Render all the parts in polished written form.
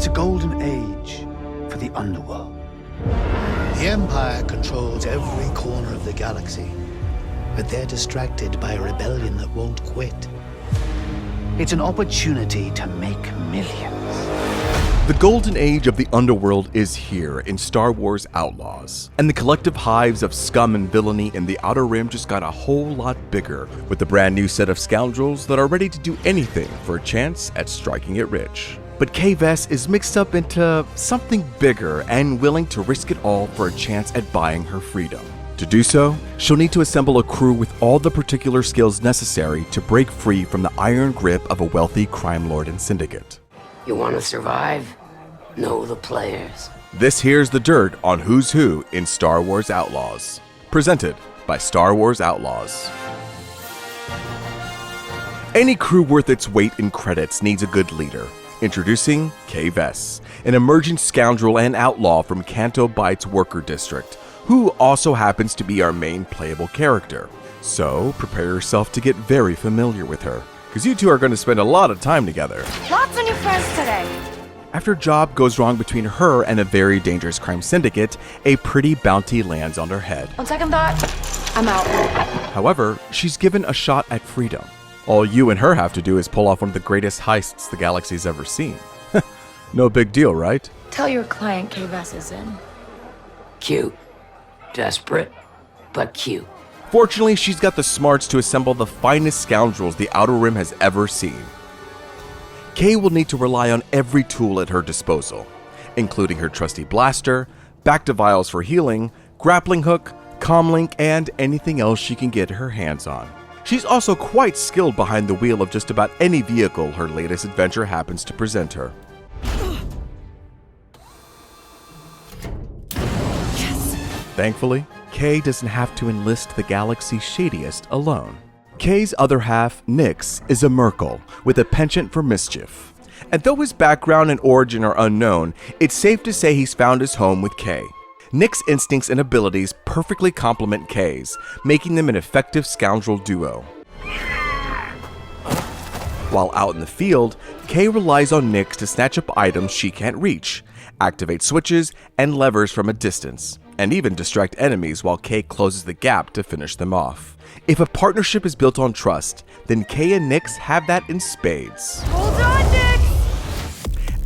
It's a golden age for the Underworld. The Empire controls every corner of the galaxy, but they're distracted by a rebellion that won't quit. It's an opportunity to make millions. The golden age of the Underworld is here in Star Wars Outlaws, and the collective hives of scum and villainy in the Outer Rim just got a whole lot bigger with the brand new set of scoundrels that are ready to do anything for a chance at striking it rich. But Kay Vess is mixed up into something bigger and willing to risk it all for a chance at buying her freedom. To do so, she'll need to assemble a crew with all the particular skills necessary to break free from the iron grip of a wealthy crime lord and syndicate. You want to survive? Know the players. This here's the dirt on who's who in Star Wars Outlaws. Presented by Star Wars Outlaws. Any crew worth its weight in credits needs a good leader. Introducing Kay Vess, an emerging scoundrel and outlaw from Canto Bight's worker district, who also happens to be our main playable character. So prepare yourself to get very familiar with her, because you two are going to spend a lot of time together. Lots of new friends today. After a job goes wrong between her and a very dangerous crime syndicate, a pretty bounty lands on her head. On second thought, I'm out. However, she's given a shot at freedom. All you and her have to do is pull off one of the greatest heists the galaxy's ever seen. No big deal, right? Tell your client Kay Vess is in. Cute. Desperate, but cute. Fortunately, she's got the smarts to assemble the finest scoundrels the Outer Rim has ever seen. Kay will need to rely on every tool at her disposal, including her trusty blaster, Bacta vials for healing, grappling hook, comlink, and anything else she can get her hands on. She's also quite skilled behind the wheel of just about any vehicle her latest adventure happens to present her. Yes. Thankfully, Kay doesn't have to enlist the galaxy's shadiest alone. Kay's other half, Nix, is a Merkle with a penchant for mischief. And though his background and origin are unknown, it's safe to say he's found his home with Kay. Nick's instincts and abilities perfectly complement Kay's, making them an effective scoundrel duo. While out in the field, Kay relies on Nix to snatch up items she can't reach, activate switches and levers from a distance, and even distract enemies while Kay closes the gap to finish them off. If a partnership is built on trust, then Kay and Nix have that in spades. Hold on, Nick!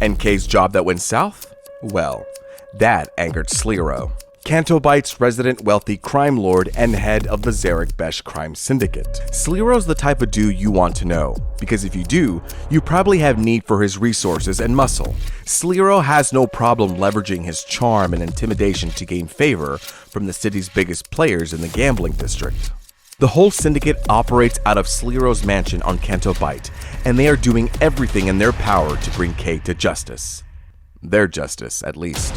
And Kay's job that went south? Well, that angered Slero, Canto Bight's resident wealthy crime lord and head of the Zarek Besh crime syndicate. Slero's the type of dude you want to know, because if you do, you probably have need for his resources and muscle. Slero has no problem leveraging his charm and intimidation to gain favor from the city's biggest players in the gambling district. The whole syndicate operates out of Slero's mansion on Canto Bight, and they are doing everything in their power to bring Kay to justice. Their justice, at least.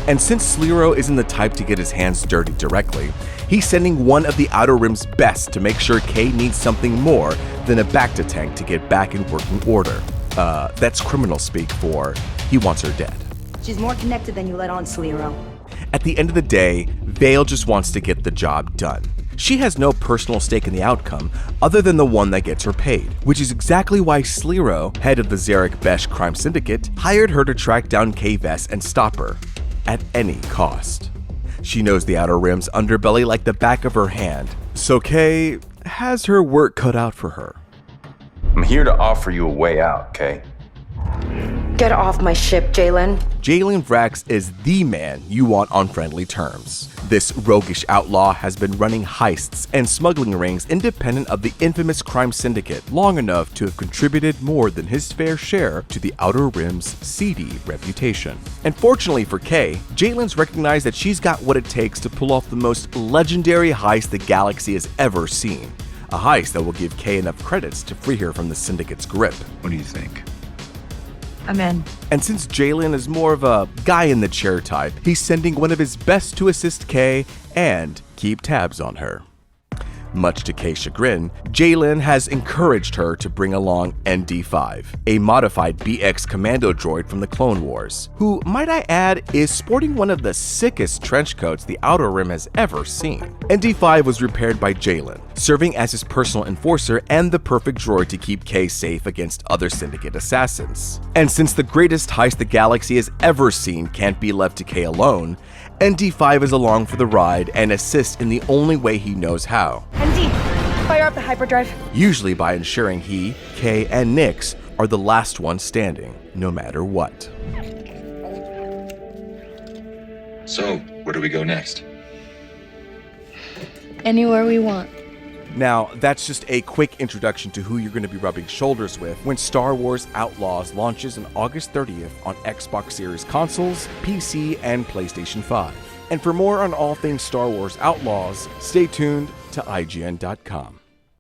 And since Slero isn't the type to get his hands dirty directly, he's sending one of the Outer Rim's best to make sure Kay needs something more than a Bacta tank to get back in working order. That's criminal speak for he wants her dead. She's more connected than you let on, Slero. At the end of the day, Vale just wants to get the job done. She has no personal stake in the outcome other than the one that gets her paid, which is exactly why Slero, head of the Zarek Besh crime syndicate, hired her to track down Kay Vess and stop her, at any cost. She knows the Outer Rim's underbelly like the back of her hand, so Kay has her work cut out for her. I'm here to offer you a way out, Kay. Get off my ship, Jaylen. Jaylen Vrax is the man you want on friendly terms. This roguish outlaw has been running heists and smuggling rings independent of the infamous crime syndicate long enough to have contributed more than his fair share to the Outer Rim's seedy reputation. And fortunately for Kay, Jaylen's recognized that she's got what it takes to pull off the most legendary heist the galaxy has ever seen. A heist that will give Kay enough credits to free her from the syndicate's grip. What do you think? I'm in. And since Jaylen is more of a guy-in-the-chair type, he's sending one of his best to assist Kay and keep tabs on her. Much to Kay's chagrin, Jaylen has encouraged her to bring along ND5, a modified BX commando droid from the Clone Wars, who, might I add, is sporting one of the sickest trench coats the Outer Rim has ever seen. ND5 was repaired by Jaylen, serving as his personal enforcer and the perfect droid to keep Kay safe against other Syndicate assassins. And since the greatest heist the galaxy has ever seen can't be left to Kay alone, ND5 is along for the ride and assists in the only way he knows how. ND, fire up the hyperdrive. Usually by ensuring he, Kay, and Nix are the last ones standing, no matter what. So, where do we go next? Anywhere we want. Now, that's just a quick introduction to who you're going to be rubbing shoulders with when Star Wars Outlaws launches on August 30th on Xbox Series consoles, PC, and PlayStation 5. And for more on all things Star Wars Outlaws, stay tuned to IGN.com.